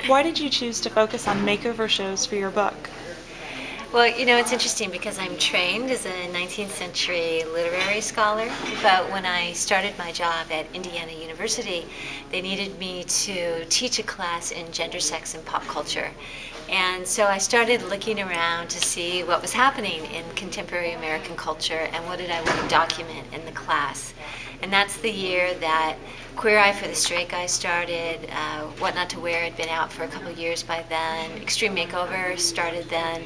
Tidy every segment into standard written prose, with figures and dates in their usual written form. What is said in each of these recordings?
Why did you choose to focus on makeover shows for your book? Well, you know, it's interesting because I'm trained as a 19th century literary scholar, but when I started my job at Indiana University, they needed me to teach a class in gender, sex, and pop culture. And so I started looking around to see what was happening in contemporary American culture and what did I want to document in the class. And that's the year that Queer Eye for the Straight Guy started, What Not to Wear had been out for a couple years by then, Extreme Makeover started then,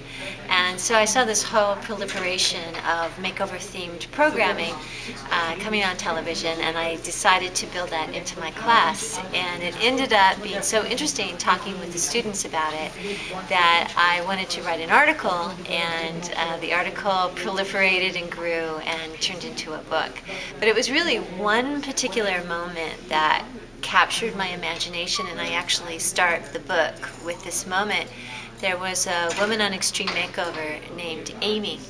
and so I saw this whole proliferation of makeover-themed programming coming on television, and I decided to build that into my class. And it ended up being so interesting talking with the students about it that I wanted to write an article, and the article proliferated and grew and turned into a book. But it was really one particular moment that captured my imagination, and I actually start the book with this moment. There was a woman on Extreme Makeover named Amy,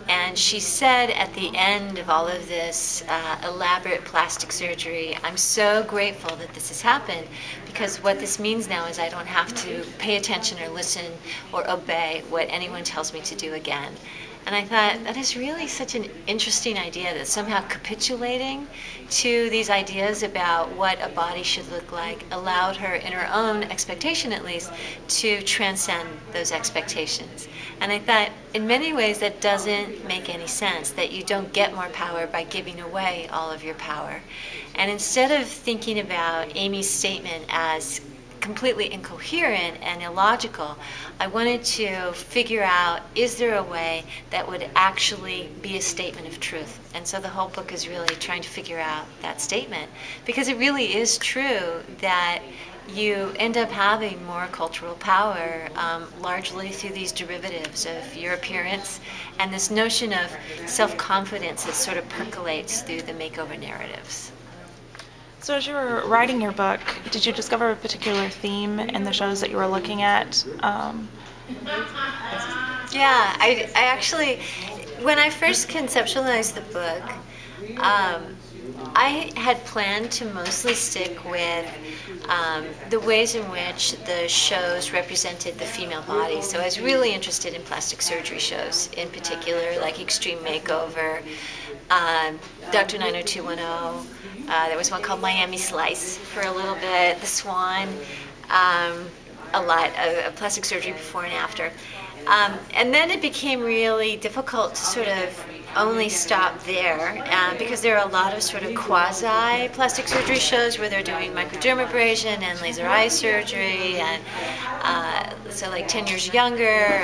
and she said at the end of all of this elaborate plastic surgery, "I'm so grateful that this has happened, because what this means now is I don't have to pay attention or listen or obey what anyone tells me to do again." And I thought, that is really such an interesting idea, that somehow capitulating to these ideas about what a body should look like allowed her, in her own expectation at least, to transcend those expectations. And I thought, in many ways, that doesn't make any sense, that you don't get more power by giving away all of your power. And instead of thinking about Amy's statement as completely incoherent and illogical, I wanted to figure out, is there a way that would actually be a statement of truth? And so the whole book is really trying to figure out that statement, because it really is true that you end up having more cultural power, largely through these derivatives of your appearance and this notion of self-confidence that sort of percolates through the makeover narratives. So as you were writing your book, did you discover a particular theme in the shows that you were looking at? Yeah, I actually, when I first conceptualized the book, I had planned to mostly stick with the ways in which the shows represented the female body. So I was really interested in plastic surgery shows, in particular, like Extreme Makeover, Dr. 90210. There was one called Miami Slice for a little bit, The Swan, a lot of plastic surgery before and after. And then it became really difficult to sort of only stop there, because there are a lot of sort of quasi-plastic surgery shows where they're doing microdermabrasion and laser eye surgery, and so like 10 years younger.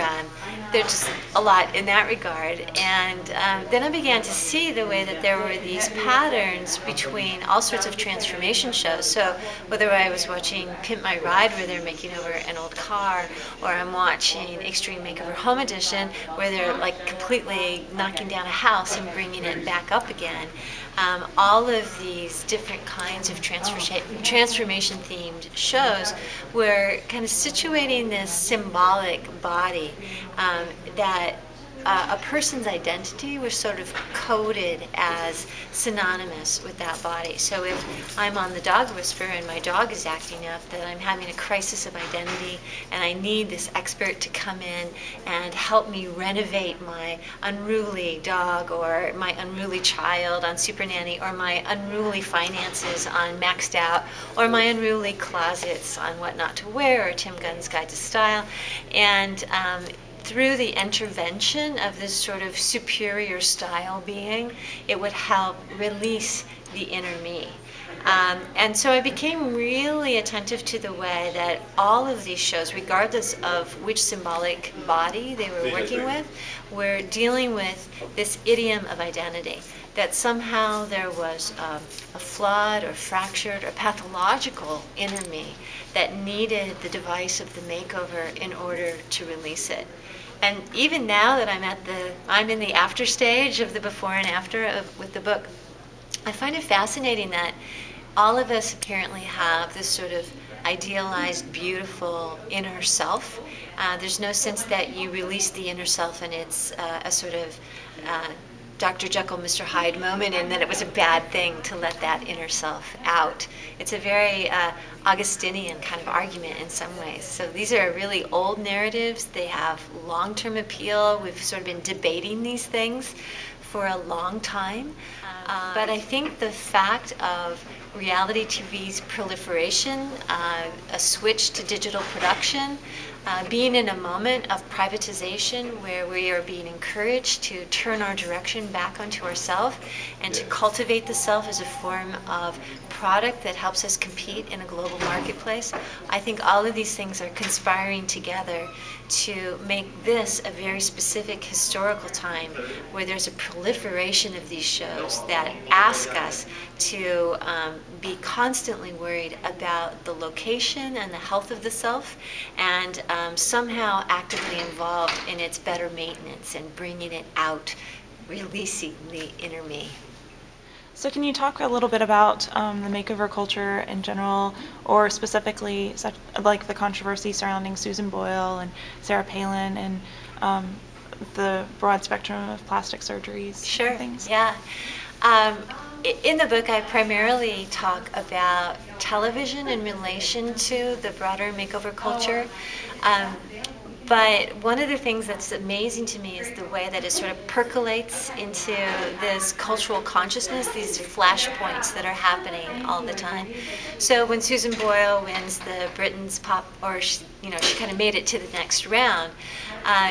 There's just a lot in that regard. And then I began to see the way that there were these patterns between all sorts of transformation shows. So whether I was watching Pimp My Ride, where they're making over an old car, or I'm watching Extreme Makeover Home Edition, where they're like completely knocking down a house and bringing it back up again. All of these different kinds of transformation-themed shows were kind of situating this symbolic body that a person's identity was sort of coded as synonymous with that body. So if I'm on The Dog Whisperer and my dog is acting up, that I'm having a crisis of identity and I need this expert to come in and help me renovate my unruly dog, or my unruly child on Super Nanny, or my unruly finances on Maxed Out, or my unruly closets on What Not to Wear, or Tim Gunn's Guide to Style. And through the intervention of this sort of superior style being, it would help release the inner me. And so I became really attentive to the way that all of these shows, regardless of which symbolic body they were working with, were dealing with this idiom of identity, that somehow there was a flawed or fractured or pathological inner me that needed the device of the makeover in order to release it. And even now that I'm in the after stage of the before and after with the book, I find it fascinating that all of us apparently have this sort of idealized, beautiful inner self. There's no sense that you release the inner self and it's a sort of Dr. Jekyll, Mr. Hyde moment, and that it was a bad thing to let that inner self out. It's a very Augustinian kind of argument in some ways. So these are really old narratives. They have long-term appeal. We've sort of been debating these things for a long time. But I think the fact of reality TV's proliferation, a switch to digital production, being in a moment of privatization where we are being encouraged to turn our direction back onto ourselves and to cultivate the self as a form of product that helps us compete in a global marketplace, I think all of these things are conspiring together to make this a very specific historical time where there's a proliferation of these shows that ask us to be constantly worried about the location and the health of the self, and somehow actively involved in its better maintenance and bringing it out, releasing the inner me. So can you talk a little bit about the makeover culture in general, or specifically like the controversy surrounding Susan Boyle and Sarah Palin and the broad spectrum of plastic surgeries? Sure. And things? Yeah. In the book, I primarily talk about television in relation to the broader makeover culture. But one of the things that's amazing to me is the way that it sort of percolates into this cultural consciousness, these flashpoints that are happening all the time. So when Susan Boyle wins the Britain's Pop, or she kind of made it to the next round,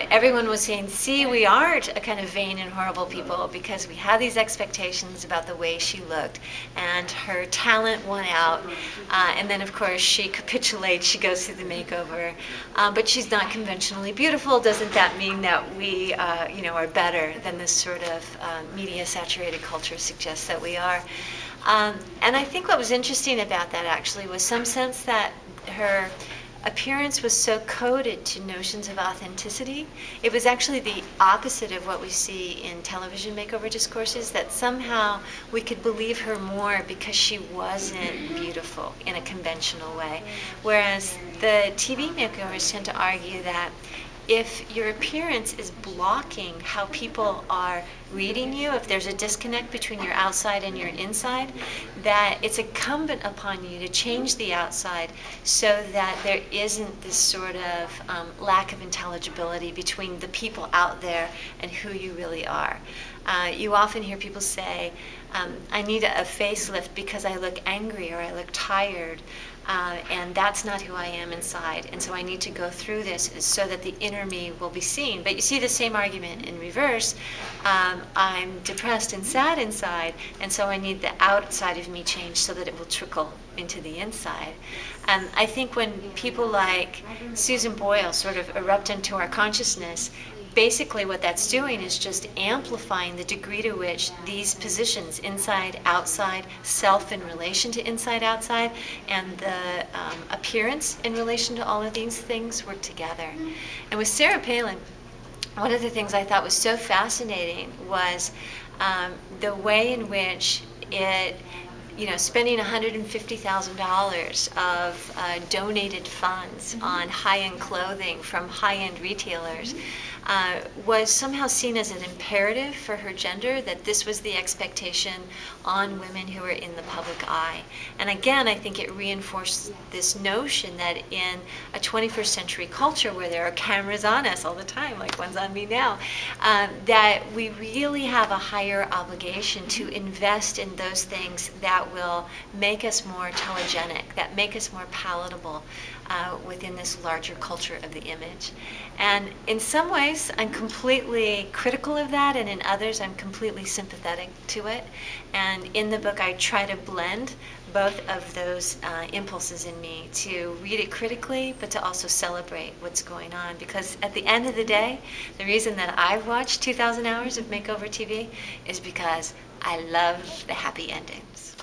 everyone was saying, see, we aren't a kind of vain and horrible people because we had these expectations about the way she looked, and her talent won out, and then of course she capitulates, she goes through the makeover, but she's not conventionally beautiful. Doesn't that mean that we are better than this sort of media saturated culture suggests that we are? And I think what was interesting about that actually was some sense that her appearance was so coded to notions of authenticity. It was actually the opposite of what we see in television makeover discourses, that somehow we could believe her more because she wasn't beautiful in a conventional way. Whereas the TV makeovers tend to argue that if your appearance is blocking how people are reading you, if there's a disconnect between your outside and your inside, that it's incumbent upon you to change the outside so that there isn't this sort of lack of intelligibility between the people out there and who you really are. You often hear people say, I need a facelift because I look angry or I look tired. And that's not who I am inside. And so I need to go through this so that the inner me will be seen. But you see the same argument in reverse. I'm depressed and sad inside, and so I need the outside of me change so that it will trickle into the inside. And I think when people like Susan Boyle sort of erupt into our consciousness, basically what that's doing is just amplifying the degree to which these positions, inside, outside, self in relation to inside, outside, and the appearance in relation to all of these things work together. And with Sarah Palin, one of the things I thought was so fascinating was the way in which it, spending $150,000 of donated funds on high-end clothing from high-end retailers was somehow seen as an imperative for her gender, that this was the expectation on women who were in the public eye. And again, I think it reinforced this notion that in a 21st century culture where there are cameras on us all the time, like one's on me now, that we really have a higher obligation to invest in those things that will make us more telegenic, that make us more palatable within this larger culture of the image. And in some ways, I'm completely critical of that, and in others, I'm completely sympathetic to it. And in the book, I try to blend both of those impulses in me, to read it critically, but to also celebrate what's going on. Because at the end of the day, the reason that I've watched 2,000 hours of Makeover TV is because I love the happy endings.